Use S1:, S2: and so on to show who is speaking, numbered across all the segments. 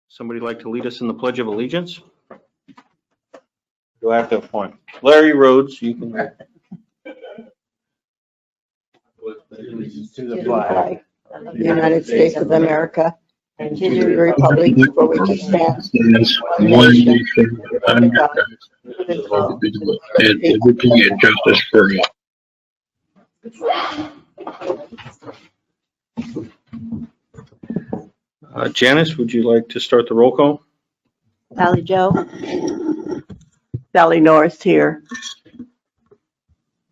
S1: Somebody like to lead us in the Pledge of Allegiance? Do I have to appoint? Larry Rhodes, you can.
S2: Allegiance to the flag of the United States of America and to the republic for which it stands, one nation, under God, indivisible,
S3: and liberty and justice for all.
S1: Janice, would you like to start the roll call?
S2: Sally Joe. Sally Norris here.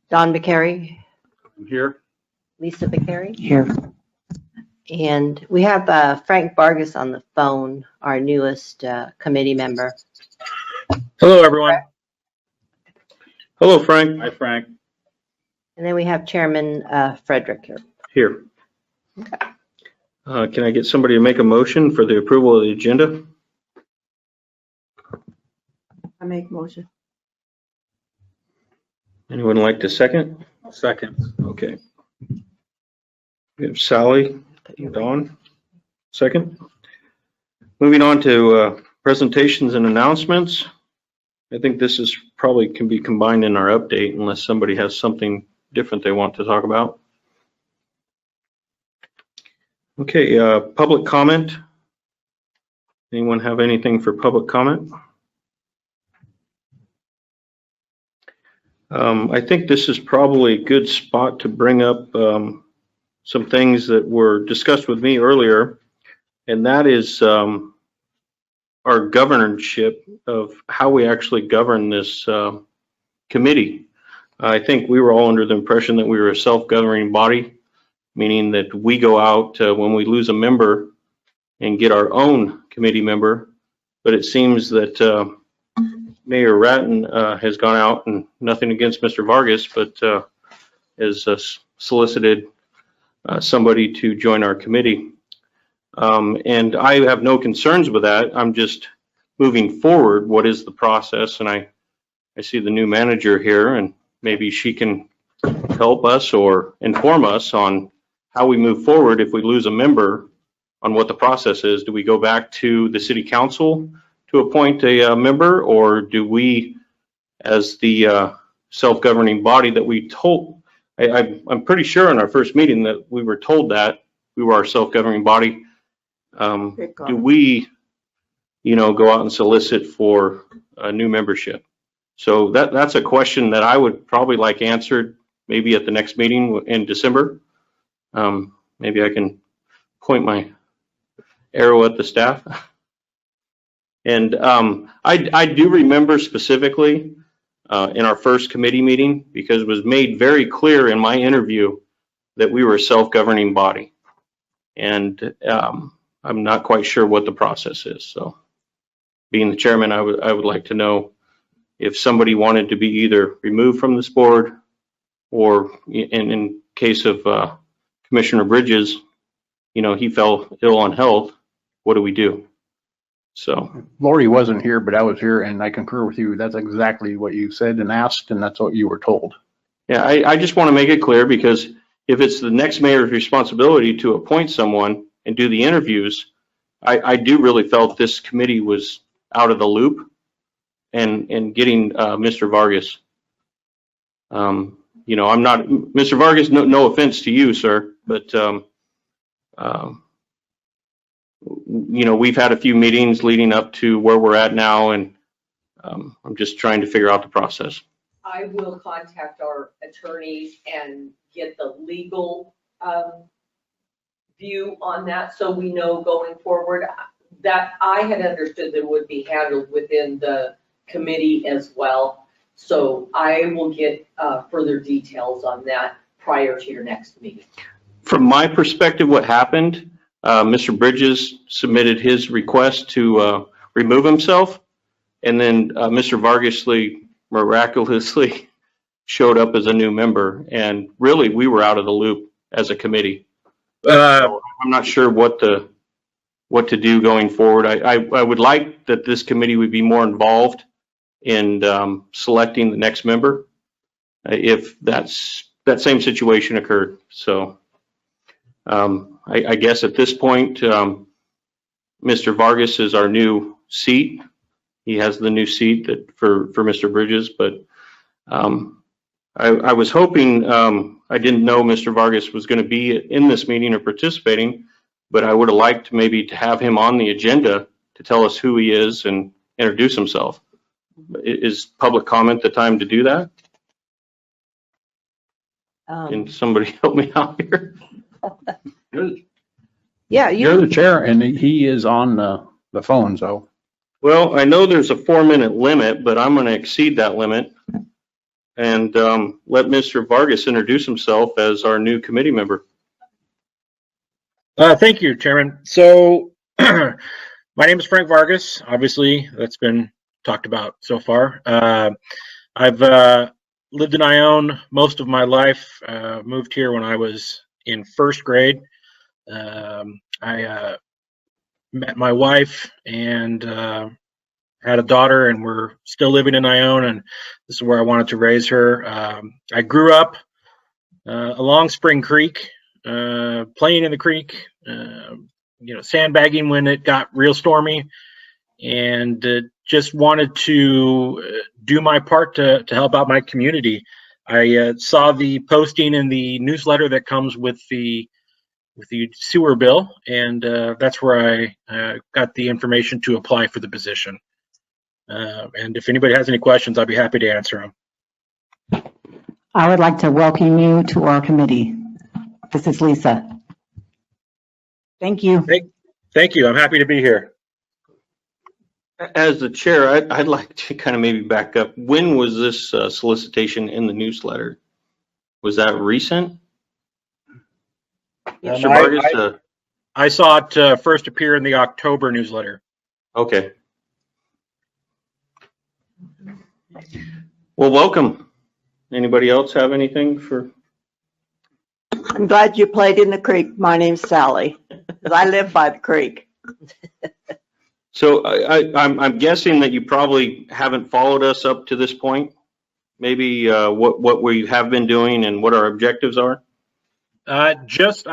S2: Don McCary.
S1: I'm here.
S2: Lisa McCary. Here. And we have Frank Vargas on the phone, our newest committee member.
S1: Hello, everyone. Hello, Frank.
S3: Hi, Frank.
S2: And then we have Chairman Frederick here.
S1: Here.
S2: Okay.
S1: Can I get somebody to make a motion for the approval of the agenda?
S2: I make motion.
S1: Anyone like to second?
S3: Second.
S1: Okay. We have Sally, Dawn, second. Moving on to presentations and announcements. I think this is probably can be combined in our update unless somebody has something different they want to talk about. Okay, public comment. Anyone have anything for public comment? I think this is probably a good spot to bring up some things that were discussed with me earlier, and that is our governorship of how we actually govern this committee. I think we were all under the impression that we were a self-governing body, meaning that we go out when we lose a member and get our own committee member, but it seems that Mayor Ratton has gone out, and nothing against Mr. Vargas, but has solicited somebody to join our committee. And I have no concerns with that. I'm just moving forward. What is the process? And I see the new manager here, and maybe she can help us or inform us on how we move forward if we lose a member, on what the process is. Do we go back to the city council to appoint a member, or do we, as the self-governing body that we told, I'm pretty sure in our first meeting that we were told that we were our self-governing body. Do we, go out and solicit for a new membership? So that's a question that I would probably like answered maybe at the next meeting in December. Maybe I can point my arrow at the staff. And I do remember specifically in our first committee meeting, because it was made very clear in my interview that we were a self-governing body. And I'm not quite sure what the process is. So being the chairman, I would like to know if somebody wanted to be either removed from this board, or in case of Commissioner Bridges, he fell ill on health, what do we do? So
S3: Lori wasn't here, but I was here, and I concur with you. That's exactly what you said and asked, and that's what you were told.
S1: yeah, I just want to make it clear, because if it's the next mayor's responsibility to appoint someone and do the interviews, I do really felt this committee was out of the loop and getting Mr. Vargas. I'm not, Mr. Vargas, no offense to you, sir, but we've had a few meetings leading up to where we're at now, and I'm just trying to figure out the process.
S4: I will contact our attorneys and get the legal view on that, so we know going forward. That I had understood that it would be handled within the committee as well. So I will get further details on that prior to your next meeting.
S1: From my perspective, what happened, Mr. Bridges submitted his request to remove himself, and then Mr. Vargas miraculously showed up as a new member, and really we were out of the loop as a committee. So I'm not sure what to do going forward. I would like that this committee would be more involved in selecting the next member if that same situation occurred. So I guess at this point, Mr. Mr. Vargas is our new seat. He has the new seat for Mr. Bridges, but I was hoping, I didn't know Mr. Vargas was going to be in this meeting or participating, but I would have liked maybe to have him on the agenda to tell us who he is and introduce himself. Is public comment the time to do that? Can somebody help me out here?
S2: Yeah,
S3: You're the chair and he is on the phone, so.
S1: Well, I know there's a 4-minute limit, but I'm going to exceed that limit and let Mr. Vargas introduce himself as our new committee member.
S5: Thank you, Chairman. So my name is Frank Vargas. Obviously, that's been talked about so far. I've lived in Ione most of my life. Moved here when I was in first grade. I met my wife and had a daughter, and we're still living in Ione, and this is where I wanted to raise her. I grew up along Spring Creek, playing in the creek, sandbagging when it got real stormy, and just wanted to do my part to help out my community. I saw the posting in the newsletter that comes with the sewer bill, and that's where I got the information to apply for the position. And if anybody has any questions, I'd be happy to answer them.
S6: I would like to welcome you to our committee. This is Lisa. Thank you.
S5: Thank you. I'm happy to be here.
S1: As the chair, I'd like to kind of maybe back up. When was this solicitation in the newsletter? Was that recent? Mr. Vargas?
S5: I saw it first appear in the October newsletter.
S1: Okay. Well, welcome. Anybody else have anything for?
S2: I'm glad you played in the creek. My name's Sally, because I live by the creek.
S1: So I'm guessing that you probably haven't followed us up to this point. Maybe what we have been doing and what our objectives are.
S5: I've just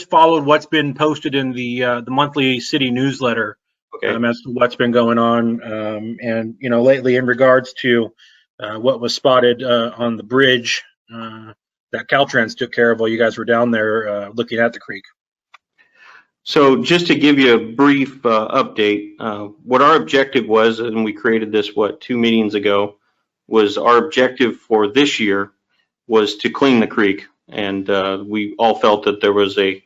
S5: followed what's been posted in the monthly city newsletter.
S1: Okay.
S5: As to what's been going on, and lately in regards to what was spotted on the bridge that Caltrans took care of while you guys were down there looking at the creek.
S1: So just to give you a brief update, what our objective was, and we created this 2 meetings ago, was our objective for this year was to clean the creek, and we all felt that there was a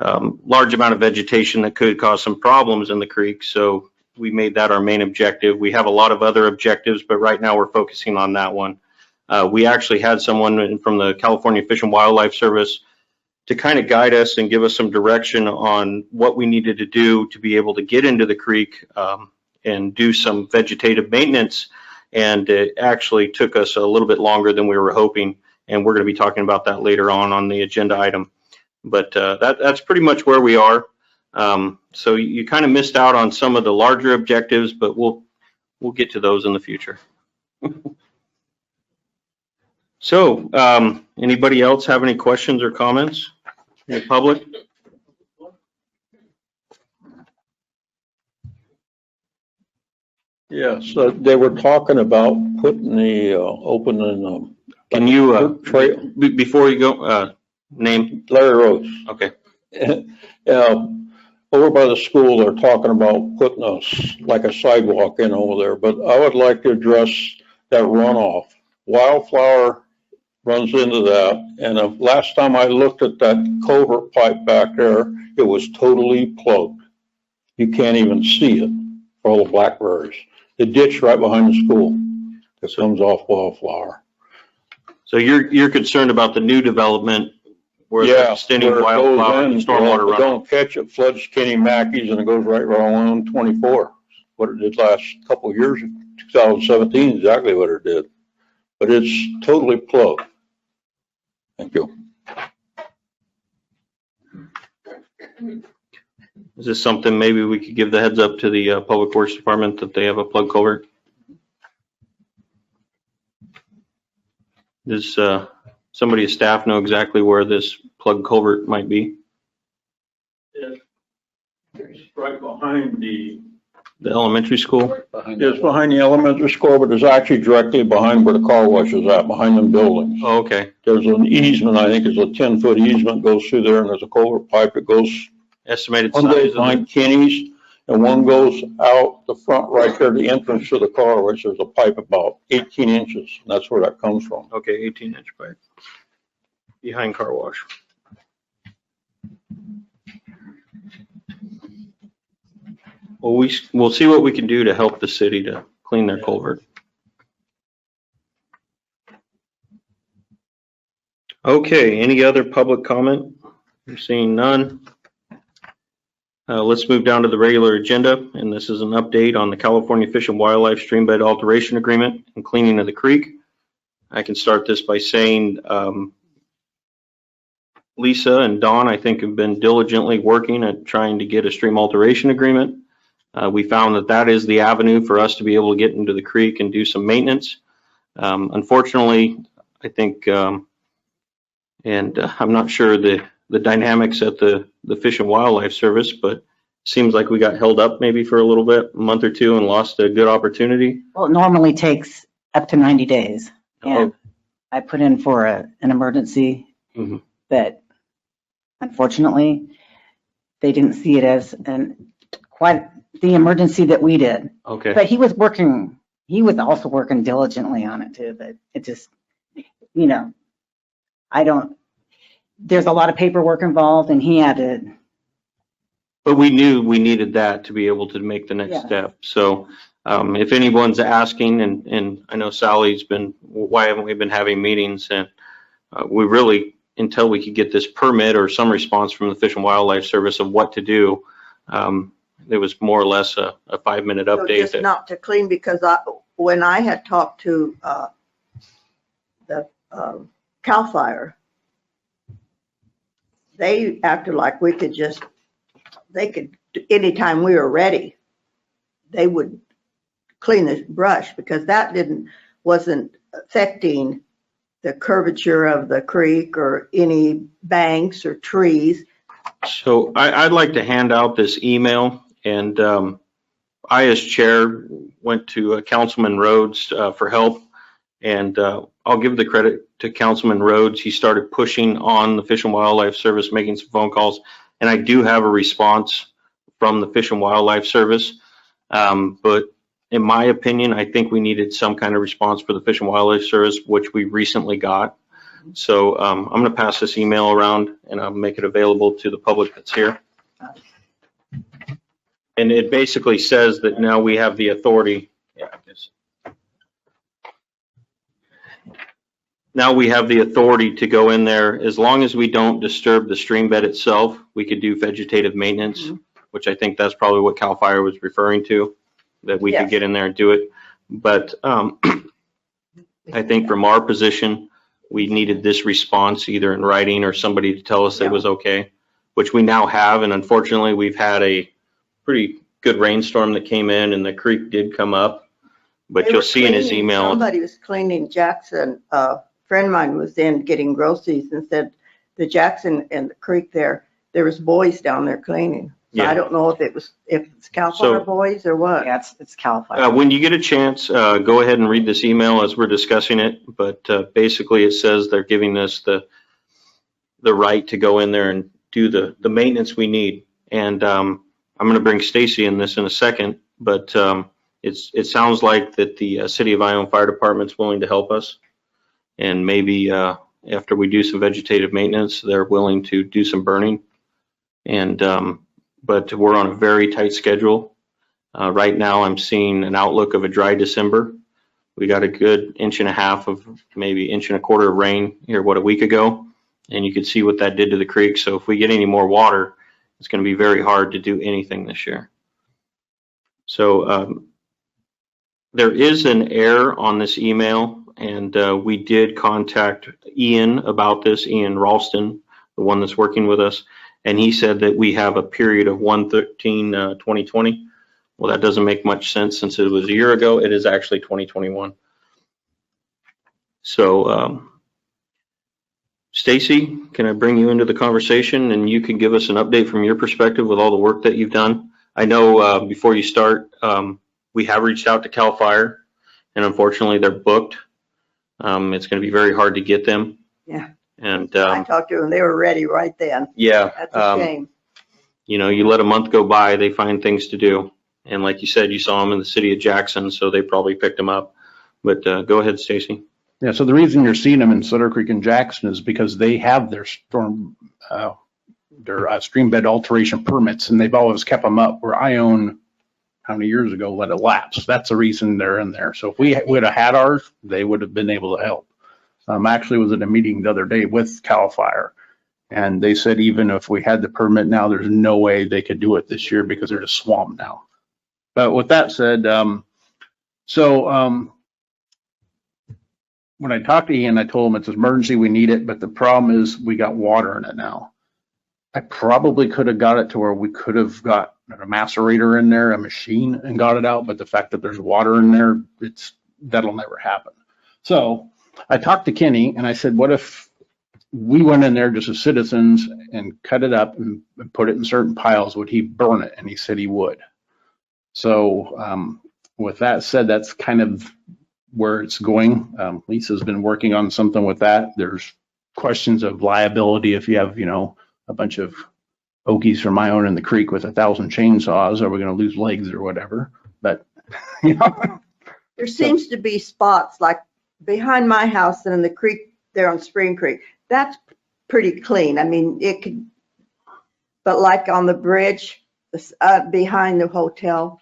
S1: large amount of vegetation that could cause some problems in the creek, so we made that our main objective. We have a lot of other objectives, but right now we're focusing on that one. We actually had someone from the California Fish and Wildlife Service to kind of guide us and give us some direction on what we needed to do to be able to get into the creek and do some vegetative maintenance, and it actually took us a little bit longer than we were hoping, and we're going to be talking about that later on the agenda item. But that's pretty much where we are. So you kind of missed out on some of the larger objectives, but we'll get to those in the future. So anybody else have any questions or comments in the public?
S7: Yes, they were talking about putting the opening.
S1: Can you before you go name?
S7: Larry Rose.
S1: Okay.
S7: Over by the school, they're talking about putting a sidewalk in over there, but I would like to address that runoff. Wildflower runs into that, and last time I looked at that culvert pipe back there, it was totally plugged. You can't even see it for all the blackberries. The ditch right behind the school that comes off Wildflower.
S1: So you're concerned about the new development where the extending Wildflower and stormwater runoff.
S7: Don't catch it, floods Kenny Mackey's, and it goes right along 24. What it did last couple of years, 2017, exactly what it did. But it's totally plugged. Thank you.
S1: Is this something maybe we could give the heads up to the Public Works Department that they have a plug culvert? Does somebody of staff know exactly where this plug culvert might be?
S7: Right behind
S1: The elementary school?
S7: it's behind the elementary school, but it's actually directly behind where the car wash is at, behind them buildings.
S1: Oh, okay.
S7: There's an easement, I think it's a 10-foot easement goes through there, and there's a culvert pipe that goes,
S1: Estimated
S7: one
S1: size
S7: goes
S1: of the,
S7: behind Kenny's, and one goes out the front right there, the entrance to the car, which there's a pipe about 18 inches. And that's where that comes from.
S1: okay, 18-inch pipe. Behind car wash. Well, we'll see what we can do to help the city to clean their culvert. Okay, any other public comment? I'm seeing none. Let's move down to the regular agenda, and this is an update on the California Fish and Wildlife Streambed Alteration Agreement and cleaning of the creek. I can start this by saying Lisa and Dawn, I think, have been diligently working at trying to get a stream alteration agreement. We found that that is the avenue for us to be able to get into the creek and do some maintenance. Unfortunately, I think, and I'm not sure the dynamics at the Fish and Wildlife Service, but it seems like we got held up maybe for a little bit, a month or two, and lost a good opportunity.
S6: Well, it normally takes up to 90 days. And I put in for an emergency,
S1: Mhm.
S6: but unfortunately, they didn't see it as quite the emergency that we did.
S1: Okay.
S6: But he was also working diligently on it too, but it just, there's a lot of paperwork involved and he had to.
S1: But we knew we needed that to be able to make the next
S6: Yeah.
S1: step. So if anyone's asking, and I know Sally's been, why haven't we been having meetings? And we really, until we could get this permit or some response from the Fish and Wildlife Service of what to do, there was more or less a 5-minute
S2: So
S1: update.
S2: just not to clean, because when I had talked to the CAL FIRE, they acted like they could, anytime we were ready, they would clean the brush, because that wasn't affecting the curvature of the creek or any banks or trees.
S1: So I'd like to hand out this email, and I, as chair, went to Councilman Rhodes for help, and I'll give the credit to Councilman Rhodes. He started pushing on the Fish and Wildlife Service, making some phone calls, and I do have a response from the Fish and Wildlife Service. But in my opinion, I think we needed some kind of response for the Fish and Wildlife Service, which we recently got. So I'm going to pass this email around, and I'll make it available to the public that's here. And it basically says that now we have the authority. Yeah, I guess. Now we have the authority to go in there, as long as we don't disturb the stream bed itself. We could do vegetative maintenance, which I think that's probably what CAL FIRE was referring to, that we could
S2: Yes.
S1: get in there and do it. But I think from our position, we needed this response either in writing or somebody to tell us it was okay, which we now have. And unfortunately, we've had a pretty good rainstorm that came in and the creek did come up. But
S2: They
S1: you'll
S2: were
S1: see in his
S2: cleaning-
S1: email.
S2: Somebody was cleaning Jackson. A friend of mine was in getting groceries and said the Jackson and the creek there was boys down there cleaning. So
S1: Yeah.
S2: I don't know if it's CAL FIRE
S1: So-
S2: boys or what.
S6: Yeah, it's CAL FIRE.
S1: When you get a chance, go ahead and read this email as we're discussing it. But basically, it says they're giving us the right to go in there and do the maintenance we need. And I'm going to bring Stacy in this in a second. But it sounds like that the City of Ione Fire Department's willing to help us. And maybe after we do some vegetative maintenance, they're willing to do some burning. And but we're on a very tight schedule. Right now, I'm seeing an outlook of a dry December. We got a good 1.5 inches of maybe 1.25 inches of rain here, a week ago, and you could see what that did to the creek. So if we get any more water, it's going to be very hard to do anything this year. So there is an error on this email, and we did contact Ian about this, Ian Ralston, the one that's working with us, and he said that we have a period of 1/13/2020. Well, that doesn't make much sense since it was a year ago. It is actually 2021. So Stacy, can I bring you into the conversation and you can give us an update from your perspective with all the work that you've done? I know before you start, we have reached out to CAL FIRE, and unfortunately they're booked. It's going to be very hard to get them.
S2: Yeah.
S1: And
S2: I talked to them, they were ready right then.
S1: yeah,
S2: That's a shame.
S1: you know, you let a month go by, they find things to do. And like you said, you saw them in the city of Jackson, so they probably picked them up. But go ahead, Stacy.
S3: Yeah, so the reason you're seeing them in Sutter Creek and Jackson is because they have their stream bed alteration permits, and they've always kept them up, where Ione, how many years ago, let it lapse. That's the reason they're in there. So if we would have had ours, they would have been able to help. Actually was at a meeting the other day with CAL FIRE, and they said even if we had the permit now, there's no way they could do it this year because they're just swamped now. But with that said, when I talked to Ian, I told him it's an emergency, we need it, but the problem is we got water in it now. I probably could have got it to where we could have got a macerator in there, a machine, and got it out, but the fact that there's water in there, that'll never happen. So I talked to Kenny and I said, what if we went in there just as citizens and cut it up and put it in certain piles? Would he burn it? And he said he would. So with that said, that's kind of where it's going. Lisa's been working on something with that. There's questions of liability if you have, a bunch of Okies from Ione in the creek with 1,000 chainsaws. Are we going to lose legs or whatever? But,
S2: There seems to be spots like behind my house and in the creek there on Spring Creek. That's pretty clean. I mean, it could, but like on the bridge behind the hotel,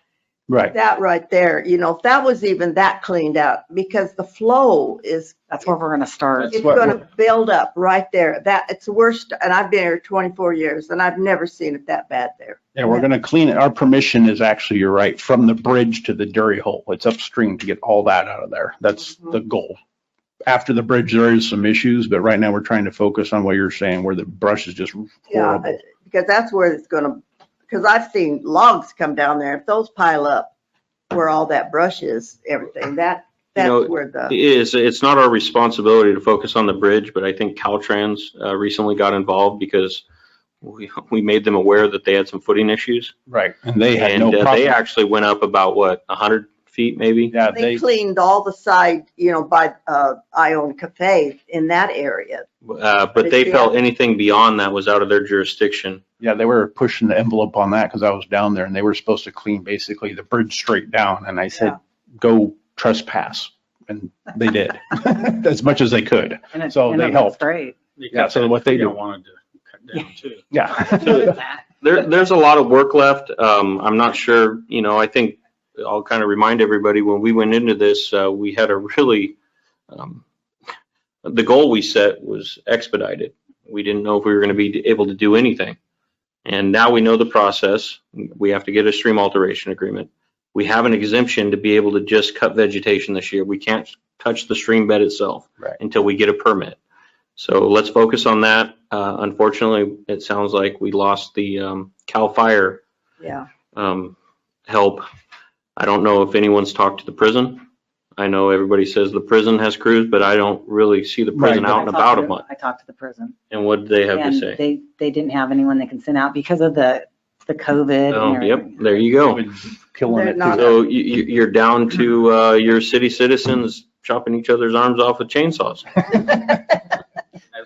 S3: right.
S2: that right there, if that was even that cleaned out, because the flow is,
S6: That's where we're gonna start.
S2: it's going to build up right there. It's the worst, and I've been here 24 years and I've never seen it that bad there.
S3: Yeah, we're going to clean it. Our permission is actually, you're right, from the bridge to the Dairy Hole. It's upstream to get all that out of there. That's the goal. After the bridge, there is some issues, but right now we're trying to focus on what you're saying, where the brush is just horrible.
S2: Yeah, because that's where it's going to, because I've seen logs come down there. If those pile up where all that brush is, everything, that's where
S1: It's not our responsibility to focus on the bridge, but I think Caltrans recently got involved because we made them aware that they had some footing issues.
S3: Right, and they had no problem.
S1: They actually went up about 100 feet maybe?
S3: Yeah,
S2: they cleaned all the side, by Ione Cafe in that area.
S1: But they felt anything beyond that was out of their jurisdiction.
S3: Yeah, they were pushing the envelope on that because I was down there and they were supposed to clean basically the bridge straight down. And I said, go trespass. And they did as much as they could.
S6: And
S3: so they helped.
S6: Great.
S3: Yeah, so what they do.
S5: wanted to cut down too.
S3: Yeah.
S1: There's a lot of work left. I'm not sure, I think I'll kind of remind everybody when we went into this, we had a really, the goal we set was expedited. We didn't know if we were going to be able to do anything. And now we know the process. We have to get a stream alteration agreement. We have an exemption to be able to just cut vegetation this year. We can't touch the stream bed itself until we get a permit. So let's focus on that. Unfortunately, it sounds like we lost the CAL FIRE help. I don't know if anyone's talked to the prison. I know everybody says the prison has crews, but I don't really see the prison out and about a much.
S6: I talked to the prison.
S1: And what did they have to say?
S6: They didn't have anyone they can send out because of the COVID.
S1: Oh, yep. There you go.
S3: Killing it.
S1: So you're down to your city citizens chopping each other's arms off with chainsaws.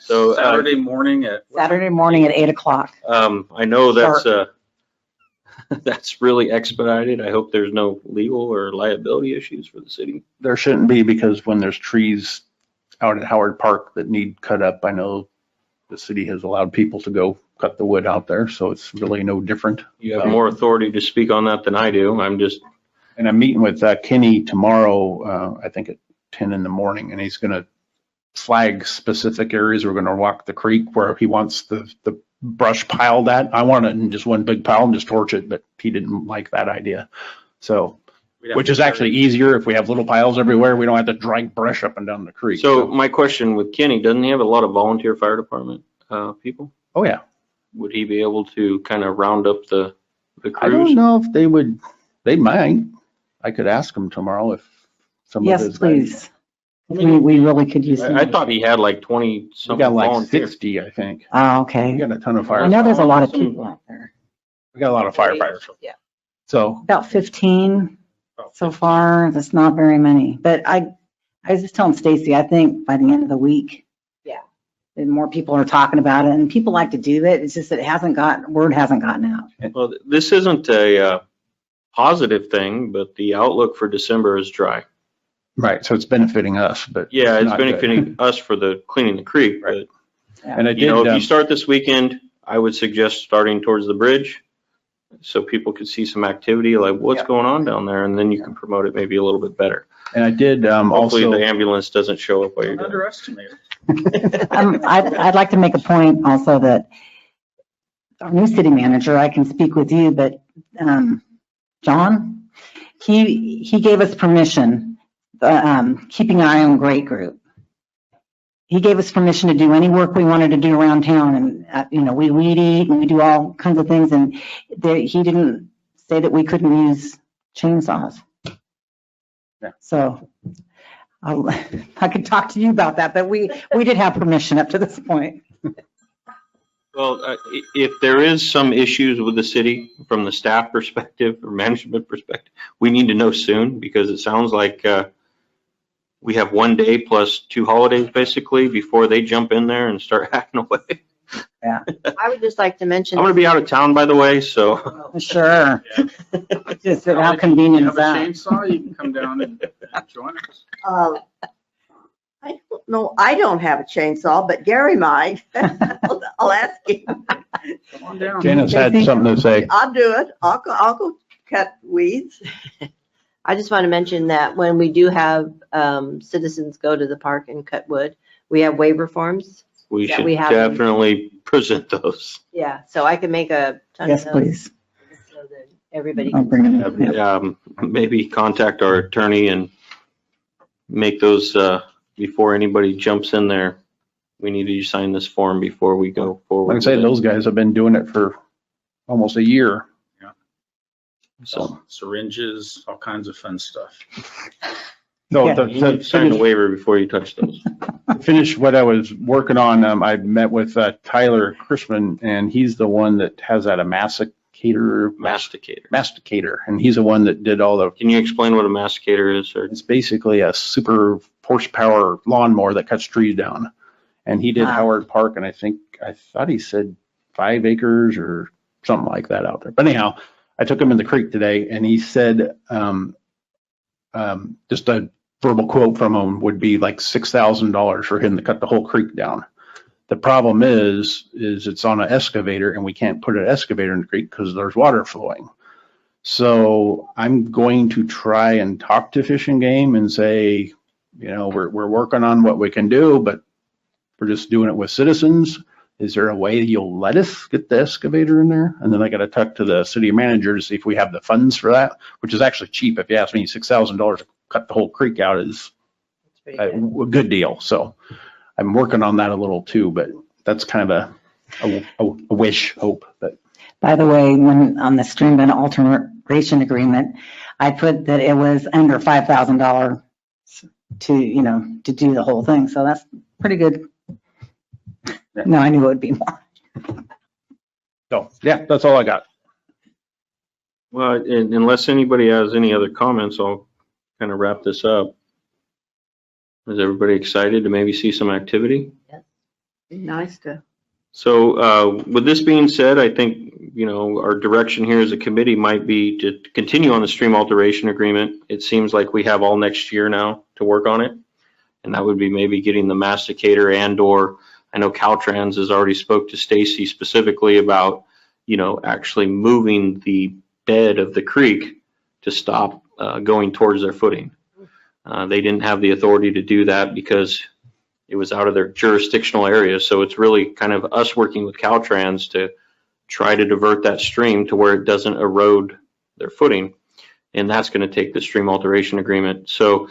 S1: So
S5: Saturday morning at
S6: 8:00.
S1: I know that's that's really expedited. I hope there's no legal or liability issues for the city.
S3: There shouldn't be, because when there's trees out at Howard Park that need cut up, I know the city has allowed people to go cut the wood out there, so it's really no different.
S1: You have more authority to speak on that than I do.
S3: And I'm meeting with Kenny tomorrow, I think at 10 in the morning, and he's going to flag specific areas. We're going to walk the creek where he wants the brush piled at. I want it in just one big pile and just torch it, but he didn't like that idea. So, which is actually easier if we have little piles everywhere. We don't have to drag brush up and down the creek.
S1: So my question with Kenny, doesn't he have a lot of volunteer fire department people?
S3: Oh yeah.
S1: Would he be able to kind of round up the crews?
S3: I don't know if they would. They might. I could ask him tomorrow if some of his
S6: please. we really could use some.
S1: I thought he had like 20
S3: We
S1: something
S3: got like
S1: volunteers.
S3: 60, I think.
S6: Oh,
S3: We
S6: okay.
S3: got a ton of
S6: I
S3: fire.
S6: know there's a lot of people out there.
S3: We got a lot of firefighters.
S2: Yeah.
S3: So,
S6: About 15 so far. That's not very many. But I was just telling Stacy, I think by the end of the week.
S2: Yeah.
S6: And more people are talking about it and people like to do it. It's just that word hasn't gotten out.
S1: Well, this isn't a positive thing, but the outlook for December is dry.
S3: right, so it's benefiting us, but.
S1: Yeah, it's
S3: not good.
S1: benefiting us for the cleaning the creek,
S3: Right.
S1: but
S3: And I
S1: you know,
S3: did,
S1: if you start this weekend, I would suggest starting towards the bridge so people could see some activity, like what's
S3: Yeah.
S1: going on down there, and then you can promote it maybe a little bit better.
S3: and I did,
S1: Hopefully
S3: also.
S1: the ambulance doesn't show up while you're
S5: Don't
S1: doing it.
S5: underestimate it.
S6: I'd like to make a point also that our new city manager, I can speak with you, but John, he gave us permission, keeping an eye on Great Group. He gave us permission to do any work we wanted to do around town, and we weed eat and we do all kinds of things, and he didn't say that we couldn't use chainsaws.
S3: Yeah.
S6: So I could talk to you about that, but we did have permission up to this point.
S1: Well, if there is some issues with the city from the staff perspective or management perspective, we need to know soon, because it sounds like we have 1 day plus 2 holidays basically before they jump in there and start hacking away.
S2: I would just like to mention.
S1: I'm going to be out of town, by the way, so
S6: Sure. Just how convenient is
S5: You have a
S6: that?
S5: chainsaw, you can come down and join us.
S8: I don't know, I don't have a chainsaw, but Gary might. I'll ask him.
S5: Come on down.
S3: Janice had something to say.
S8: I'll do it. I'll go cut weeds.
S2: I just want to mention that when we do have citizens go to the park and cut wood, we have waiver forms.
S1: we
S2: Yeah,
S1: should
S2: we have-
S1: definitely present those.
S2: Yeah, so I can make a ton of
S6: Yes,
S2: those
S6: please.
S2: so that everybody
S6: I'll
S2: can.
S6: bring it up. Yeah.
S1: Maybe contact our attorney and make those before anybody jumps in there. We need you to sign this form before we go forward.
S3: Like I say,
S1: with it.
S3: those guys have been doing it for almost a year.
S1: So
S5: Syringes, all kinds of fun stuff.
S3: No,
S6: Yeah.
S1: you need to sign the waiver before you touch those.
S3: finish what I was working on, I met with Tyler Chrisman, and he's the one that has that masticator, and he's the one that did all the,
S1: Can you explain what a masticator is, or?
S3: it's basically a super horsepower lawnmower that cuts trees down. And he did
S6: Ah.
S3: Howard Park, and I thought he said 5 acres or something like that out there. But anyhow, I took him in the creek today, and he said, just a verbal quote from him would be like $6,000 for him to cut the whole creek down. The problem is it's on an excavator, and we can't put an excavator in the creek because there's water flowing. So I'm going to try and talk to Fish and Game and say, we're working on what we can do, but we're just doing it with citizens. Is there a way you'll let us get the excavator in there? And then I got to talk to the city manager to see if we have the funds for that, which is actually cheap. If you ask me, $6,000 to cut the whole creek out is
S2: That's pretty
S3: a
S2: good.
S3: good deal. So I'm working on that a little too, but that's kind of a wish, hope. But
S6: By the way, when on the stream and alteration agreement, I put that it was under $5,000 to do the whole thing. So that's pretty good.
S3: Yeah.
S6: No, I knew it would be more.
S3: so, yeah, that's all I got.
S1: Well, unless anybody has any other comments, I'll kind of wrap this up. Is everybody excited to maybe see some activity?
S8: Be nice to.
S1: So with this being said, I think, our direction here as a committee might be to continue on the stream alteration agreement. It seems like we have all next year now to work on it. And that would be maybe getting the masticator or I know Caltrans has already spoke to Stacy specifically about, actually moving the bed of the creek to stop going towards their footing. They didn't have the authority to do that because it was out of their jurisdictional area. So it's really kind of us working with Caltrans to try to divert that stream to where it doesn't erode their footing. And that's going to take the stream alteration agreement. So,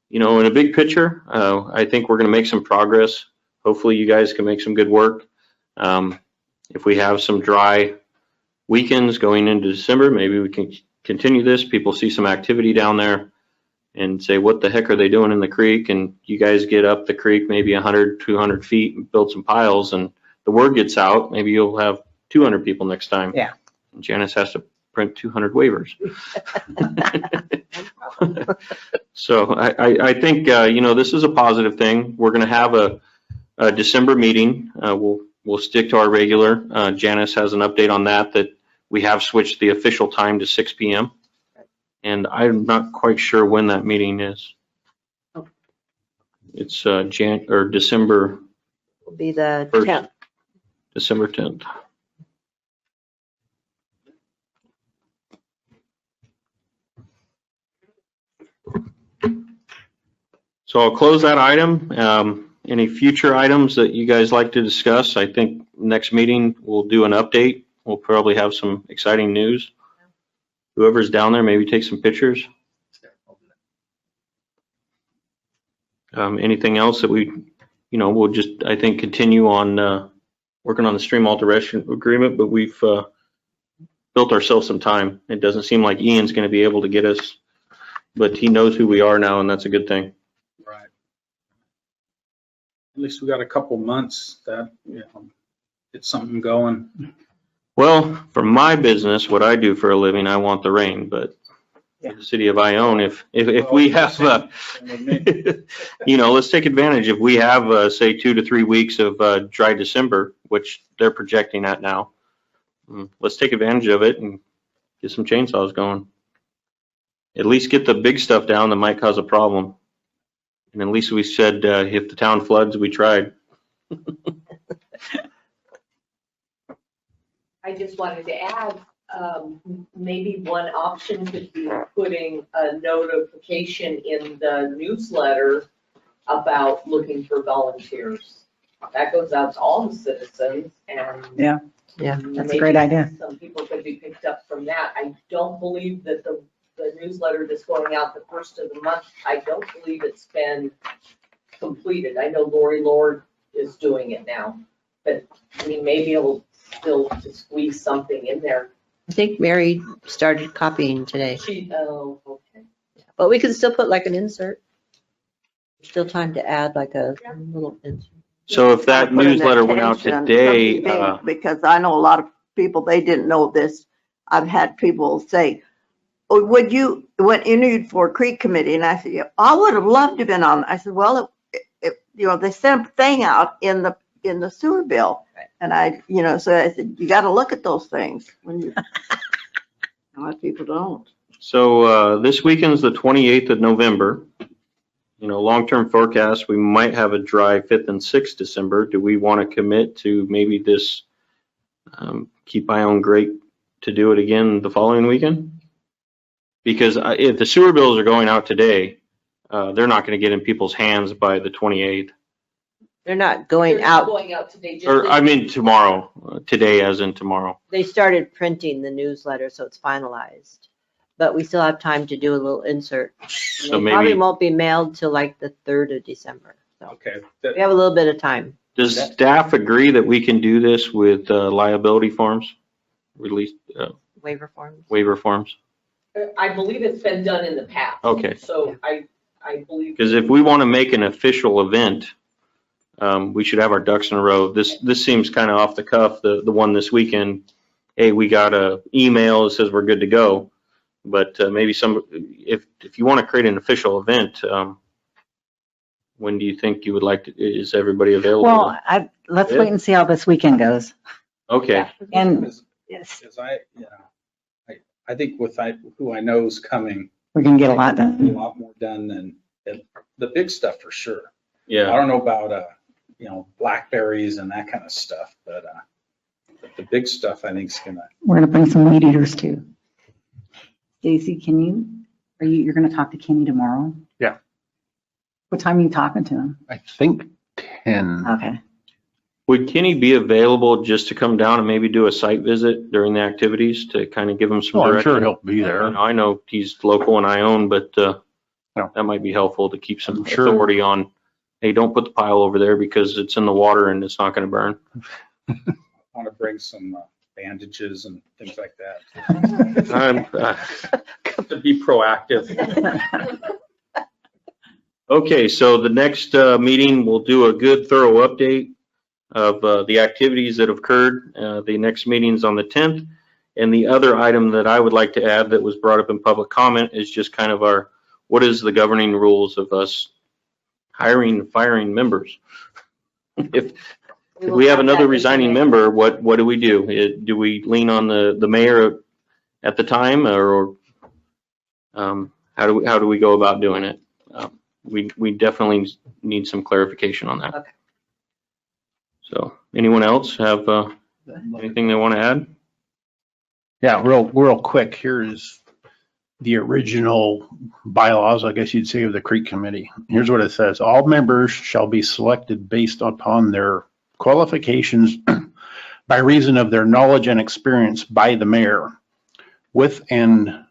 S1: in a big picture, I think we're going to make some progress. Hopefully you guys can make some good work. If we have some dry weekends going into December, maybe we can continue this. People see some activity down there. and say, what the heck are they doing in the creek? And you guys get up the creek maybe 100, 200 feet and build some piles, and the word gets out. Maybe you'll have 200 people next time.
S6: Yeah.
S1: And Janice has to print 200 waivers. So I think, this is a positive thing. We're going to have a December meeting. We'll stick to our regular. Janice has an update on that we have switched the official time to 6 p.m. And I'm not quite sure when that meeting is. It's December.
S8: Will be the
S1: 1st.
S8: 10th.
S1: December 10th. So I'll close that item. Any future items that you guys like to discuss? I think next meeting we'll do an update. We'll probably have some exciting news. Whoever's down there, maybe take some pictures. Anything else that we'll just, I think, continue on working on the stream alteration agreement, but we've built ourselves some time. It doesn't seem like Ian's going to be able to get us, but he knows who we are now, and that's a good thing.
S9: Right. At least we got a couple months that, get something going.
S1: Well, for my business, what I do for a living, I want the rain, but for the city of Ione, if we have, let's take advantage. If we have, say, 2 to 3 weeks of dry December, which they're projecting at now, let's take advantage of it and get some chainsaws going. At least get the big stuff down that might cause a problem. And at least we said, if the town floods, we tried.
S4: I just wanted to add, maybe one option could be putting a notification in the newsletter about looking for volunteers. That goes out to all the citizens, and
S6: Yeah.
S8: Yeah.
S6: That's a great idea.
S4: some people could be picked up from that. I don't believe that the newsletter that's going out the first of the month, I don't believe it's been completed. I know Lori Lord is doing it now, but we may be able still to squeeze something in there.
S8: I think Mary started copying today,
S4: Okay.
S8: but we could still put like an insert. Still time to add like a little insert.
S1: So if that
S2: Put an
S1: newsletter went out
S2: attention,
S1: today,
S2: something big, because I know a lot of people, they didn't know this. I've had people say, "Oh, when you interviewed for Creek Committee?" And I said, "Yeah, I would have loved to have been on." I said, "Well, they sent a thing out in the sewer bill."
S8: Right.
S2: And so I said, "You got to look at those things when you." A lot of people don't.
S1: so this weekend's the 28th of November. Long-term forecast, we might have a dry 5th and 6th December. Do we want to commit to maybe this, keep Ione great to do it again the following weekend? Because if the sewer bills are going out today, they're not going to get in people's hands by the 28th.
S8: They're not going
S4: They're not
S8: out.
S4: going out today, just.
S1: Or I mean tomorrow, today as in tomorrow.
S8: They started printing the newsletter, so it's finalized. But we still have time to do a little insert. And
S1: So
S8: they probably
S1: maybe,
S8: won't be mailed till like the 3rd of December. So
S9: Okay.
S8: we have a little bit of time.
S1: does staff agree that we can do this with liability forms? Release
S8: Waiver forms.
S1: waiver forms?
S4: I believe it's been done in the past.
S1: Okay.
S4: So I believe.
S1: Because if we want to make an official event, we should have our ducks in a row. This seems kind of off the cuff, the one this weekend. Hey, we got a email that says we're good to go. But maybe if you want to create an official event, when do you think you would like to, is everybody available?
S6: Well, let's wait and see how this weekend goes.
S1: Okay,
S6: And
S9: As
S6: yes,
S9: I think with who I know is coming,
S6: we can get a lot
S9: a
S6: done.
S9: lot more done than the big stuff for sure. I
S1: yeah.
S9: don't know about, blackberries and that kind of stuff, but the big stuff I think is gonna.
S6: We're gonna bring some weed eaters too. Stacy, you're gonna talk to Kenny tomorrow?
S3: Yeah.
S6: What time are you talking to him?
S3: I think 10.
S6: Okay.
S1: Would Kenny be available just to come down and maybe do a site visit during the activities to kind of give him some
S3: Oh, I'm
S1: direction?
S3: sure he'll be there.
S1: I know he's local in Ione, but
S3: Yeah.
S1: that might be helpful to keep some
S3: I'm sure.
S1: authority on, hey, don't put the pile over there because it's in the water and it's not going to burn.
S9: I want to bring some bandages and things like that to be proactive.
S1: Okay, so the next meeting, we'll do a good thorough update of the activities that have occurred. The next meeting's on the 10th. And the other item that I would like to add that was brought up in public comment is just kind of what is the governing rules of us hiring and firing members? If we have another resigning member, what do we do? Do we lean on the mayor at the time, or how do we go about doing it? We definitely need some clarification on that.
S4: Okay.
S1: So, anyone else have anything they want to add?
S3: Yeah, real quick, here is the original bylaws, I guess you'd say, of the Creek Committee. Here's what it says. All members shall be selected based upon their qualifications by reason of their knowledge and experience by the mayor, with and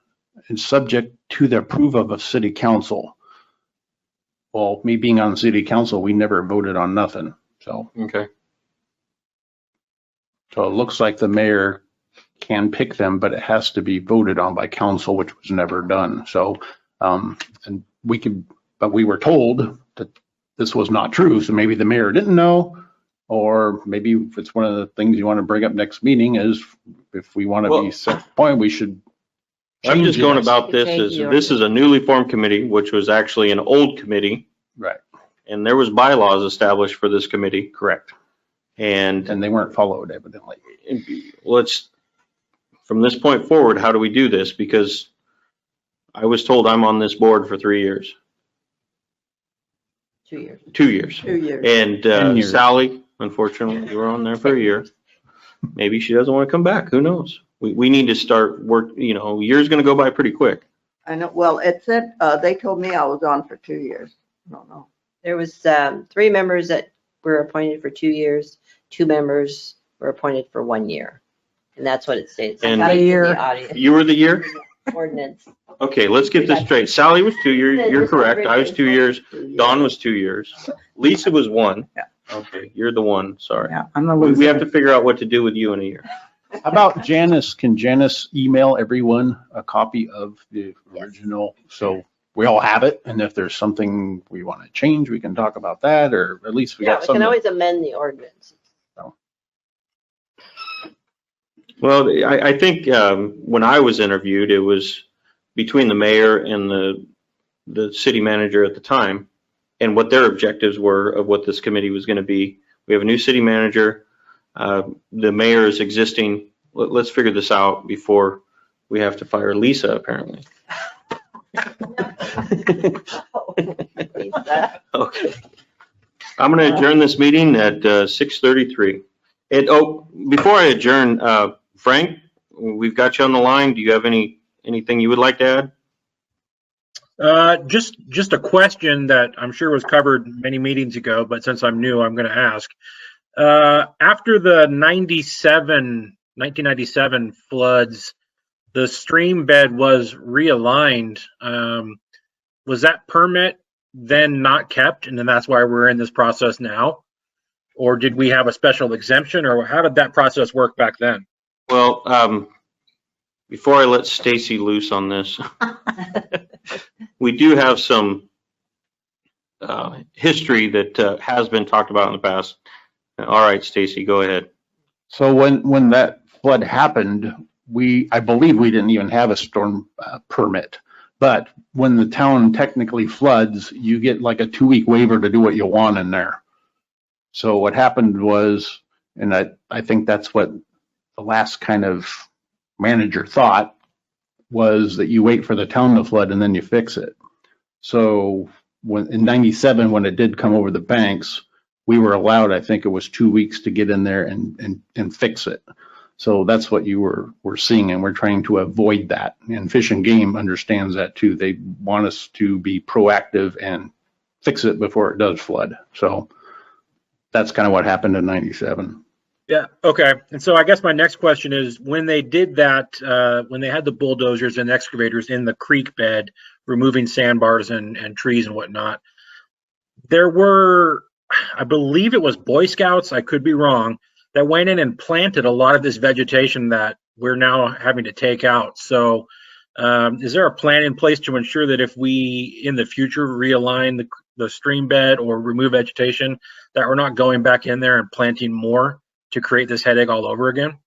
S3: subject to the approval of city council. Well, me being on city council, we never voted on nothing. So
S1: Okay.
S3: it looks like the mayor can pick them, but it has to be voted on by council, which was never done. So, and but we were told that this was not true. So maybe the mayor didn't know, or maybe if it's one of the things you want to bring up next meeting is if we want to be set point, we should.
S1: I'm just going about this
S2: Change
S1: as
S2: the
S1: this is a newly formed committee, which was actually an old committee.
S3: Right.
S1: And there was bylaws established for this committee.
S3: Correct.
S1: And
S3: they weren't followed evidently.
S1: From this point forward, how do we do this? Because I was told I'm on this board for 3 years.
S2: 2 years.
S1: 2 years.
S8: 2 years.
S1: And
S3: 10 years.
S1: Sally, unfortunately, you were on there for a year. Maybe she doesn't want to come back. Who knows? We need to start work, year's going to go by pretty quick.
S8: I know, well, it said, they told me I was on for 2 years. I don't know.
S2: There was 3 members that were appointed for 2 years. 2 members were appointed for 1 year. And that's what it states.
S1: And
S2: It's in the
S6: year.
S2: audio
S1: You were the year?
S2: ordinance.
S1: Okay, let's get this straight. Sally was 2 years. You're correct. I was 2 years. Dawn was 2 years. Lisa was 1.
S8: Yeah.
S1: Okay, you're the 1. Sorry.
S6: Yeah, I'm the
S1: We have
S6: loser.
S1: to figure out what to do with you in a year.
S3: How about Janice? Can Janice email everyone a copy of the original? So we all have it. And if there's something we want to change, we can talk about that, or at least we
S2: Yeah,
S3: got
S2: we
S3: something.
S2: can always amend the ordinance.
S1: Well, I think when I was interviewed, it was between the mayor and the city manager at the time, and what their objectives were of what this committee was going to be. We have a new city manager. The mayor is existing. Let's figure this out before we have to fire Lisa, apparently. Okay. I'm going to adjourn this meeting at 6:33. Before I adjourn, Frank, we've got you on the line. Do you have anything you would like to add?
S5: Just a question that I'm sure was covered many meetings ago, but since I'm new, I'm going to ask. After the 1997 floods, the stream bed was realigned. Was that permit then not kept, and then that's why we're in this process now? Or did we have a special exemption, or how did that process work back then?
S1: Well, before I let Stacy loose on this, we do have some history that has been talked about in the past. All right, Stacy, go ahead.
S3: So when that flood happened, I believe we didn't even have a storm permit. But when the town technically floods, you get like a 2-week waiver to do what you want in there. So what happened was, and I think that's what the last kind of manager thought, was that you wait for the town to flood and then you fix it. So in 97, when it did come over the banks, we were allowed, I think it was 2 weeks to get in there and fix it. So that's what you were seeing, and we're trying to avoid that. And Fish and Game understands that too. They want us to be proactive and fix it before it does flood. So that's kind of what happened in 97.
S5: Yeah, okay. And so I guess my next question is, when they did that, when they had the bulldozers and excavators in the creek bed, removing sandbars and trees and whatnot, there were, I believe it was Boy Scouts, I could be wrong, that went in and planted a lot of this vegetation that we're now having to take out. So is there a plan in place to ensure that if we, in the future, realign the stream bed or remove vegetation, that we're not going back in there and planting more to create this headache all over again?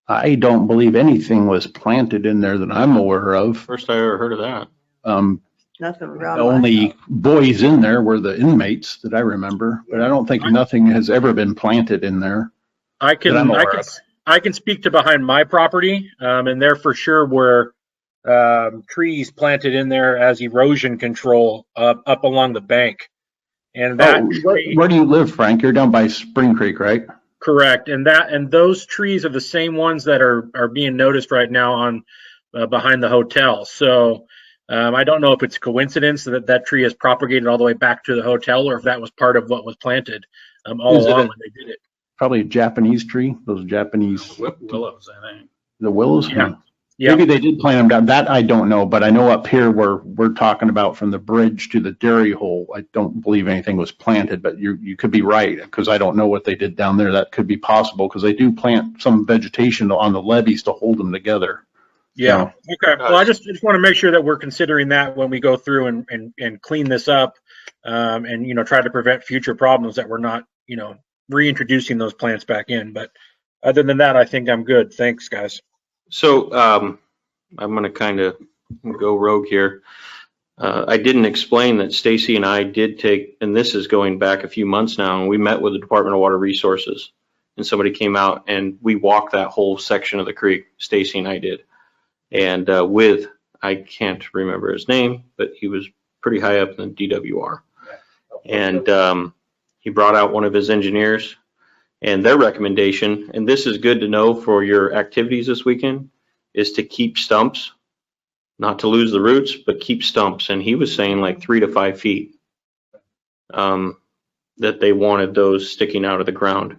S3: I don't believe anything was planted in there that I'm aware of.
S1: First I ever heard of that.
S8: Nothing
S3: The
S8: around my
S3: only
S8: house.
S3: boys in there were the inmates that I remember, but I don't think nothing has ever been planted in there.
S5: I
S3: That I'm aware of.
S5: I can speak to behind my property, and there for sure were trees planted in there as erosion control up along the bank. And that
S3: Where do you live, Frank? You're down by Spring Creek, right?
S5: correct. And those trees are the same ones that are being noticed right now on behind the hotel. So I don't know if it's a coincidence that that tree has propagated all the way back to the hotel, or if that was part of what was planted all along when they did it.
S3: Probably a Japanese tree, those Japanese.
S9: Willows, I think.
S3: The willows?
S5: Yeah. Yeah.
S3: Maybe they did plant them down. That I don't know, but I know up here where we're talking about from the bridge to the dairy hole, I don't believe anything was planted, but you could be right, because I don't know what they did down there. That could be possible, because they do plant some vegetation on the levees to hold them together.
S5: Yeah. Okay. Well, I just want to make sure that we're considering that when we go through and clean this up, and try to prevent future problems, that we're not reintroducing those plants back in. But other than that, I think I'm good. Thanks, guys.
S1: So I'm going to kind of go rogue here. I didn't explain that Stacy and I did take, and this is going back a few months now, and we met with the Department of Water Resources, and somebody came out and we walked that whole section of the creek. Stacy and I did. And I can't remember his name, but he was pretty high up in the DWR. And he brought out one of his engineers, and their recommendation, and this is good to know for your activities this weekend, is to keep stumps, not to lose the roots, but keep stumps. And he was saying like 3 to 5 feet, that they wanted those sticking out of the ground.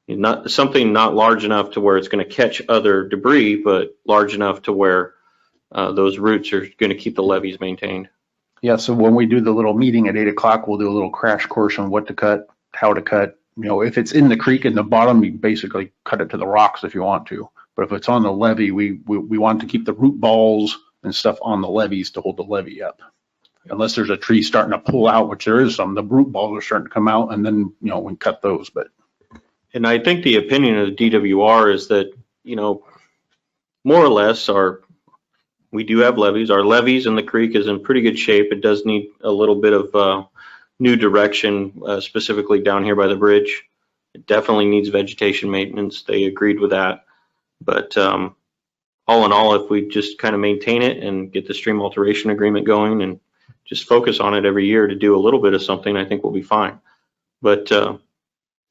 S1: Not something not large enough to where it's going to catch other debris, but large enough to where those roots are going to keep the levees maintained.
S3: Yeah, so when we do the little meeting at 8 o'clock, we'll do a little crash course on what to cut, how to cut. If it's in the creek in the bottom, you basically cut it to the rocks if you want to. But if it's on the levee, we want to keep the root balls and stuff on the levees to hold the levee up. Unless there's a tree starting to pull out, which there is some, the root balls are starting to come out, and then, we cut those.
S1: And I think the opinion of the DWR is that, more or less we do have levees. Our levees in the creek is in pretty good shape. It does need a little bit of new direction, specifically down here by the bridge. It definitely needs vegetation maintenance. They agreed with that. But all in all, if we just kind of maintain it and get the stream alteration agreement going and just focus on it every year to do a little bit of something, I think we'll be fine. But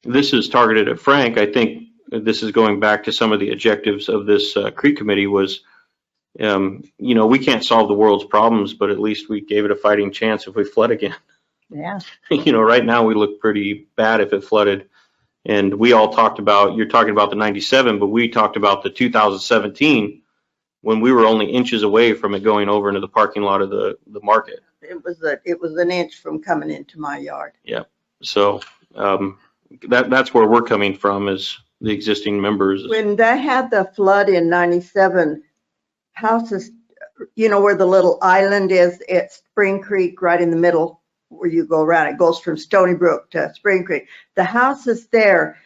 S1: this is targeted at Frank. I think this is going back to some of the objectives of this creek committee was, we can't solve the world's problems, but at least we gave it a fighting chance if we flood again.
S2: Yeah.
S1: Right now we look pretty bad if it flooded. And we all talked about, you're talking about the 97, but we talked about the 2017 when we were only inches away from it going over into the parking lot of the market.
S8: It was an inch from coming into my yard.
S1: Yeah. So that's where we're coming from as the existing members.
S8: When they had the flood in 97, houses, where the little island is at Spring Creek, right in the middle, where you go around, it goes from Stony Brook to Spring Creek. The houses there,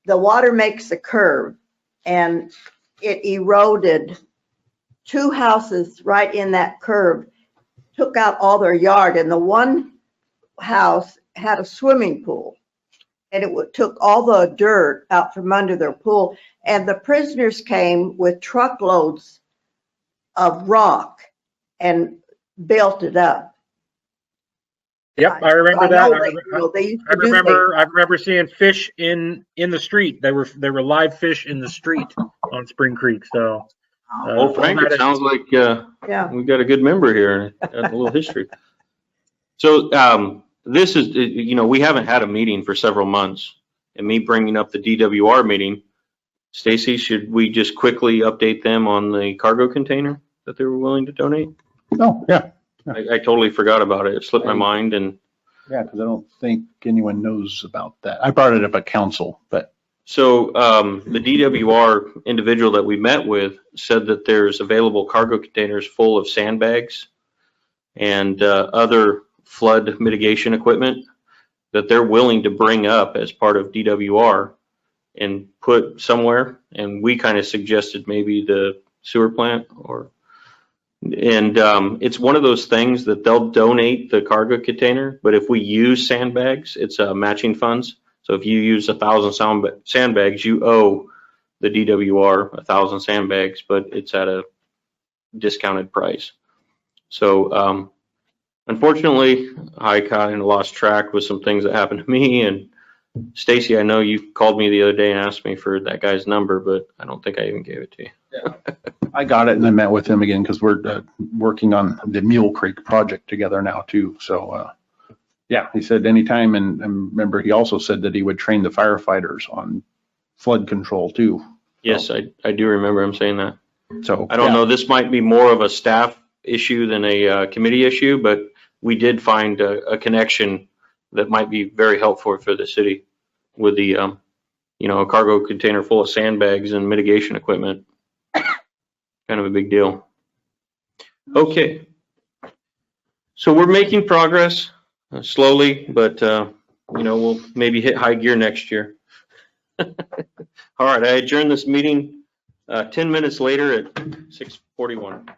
S8: the water makes a curve, and it eroded 2 houses right in that curve, took out all their yard, and the one house had a swimming pool, and it took all the dirt out from under their pool, and the prisoners came with truckloads of rock and built it up.
S5: Yep, I remember that.
S8: I
S5: I remember seeing fish in the street. They were live fish in the street on Spring Creek. So,
S1: Frank, it sounds like we've got a good member here and a little history. So this is, we haven't had a meeting for several months, and me bringing up the DWR meeting. Stacy, should we just quickly update them on the cargo container that they were willing to donate?
S3: Oh, yeah.
S1: I totally forgot about it. It slipped my mind. And
S3: yeah, because I don't think anyone knows about that. I brought it up at council, but.
S1: So the DWR individual that we met with said that there's available cargo containers full of sandbags and other flood mitigation equipment that they're willing to bring up as part of DWR and put somewhere. And we kind of suggested maybe the sewer plant and it's one of those things that they'll donate the cargo container, but if we use sandbags, it's matching funds. So if you use 1,000 sandbags, you owe the DWR 1,000 sandbags, but it's at a discounted price. So unfortunately, I kind of lost track with some things that happened to me. And Stacy, I know you called me the other day and asked me for that guy's number, but I don't think I even gave it to you.
S3: Yeah. I got it and I met with him again because we're working on the Mule Creek project together now too. So yeah, he said anytime, and remember he also said that he would train the firefighters on flood control too.
S1: Yes, I do remember him saying that.
S3: So
S1: I don't know, this might be more of a staff issue than a committee issue, but we did find a connection that might be very helpful for the city with the, a cargo container full of sandbags and mitigation equipment. Kind of a big deal. Okay. So we're making progress slowly, but, we'll maybe hit high gear next year. All right, I adjourn this meeting 10 minutes later at 6:41.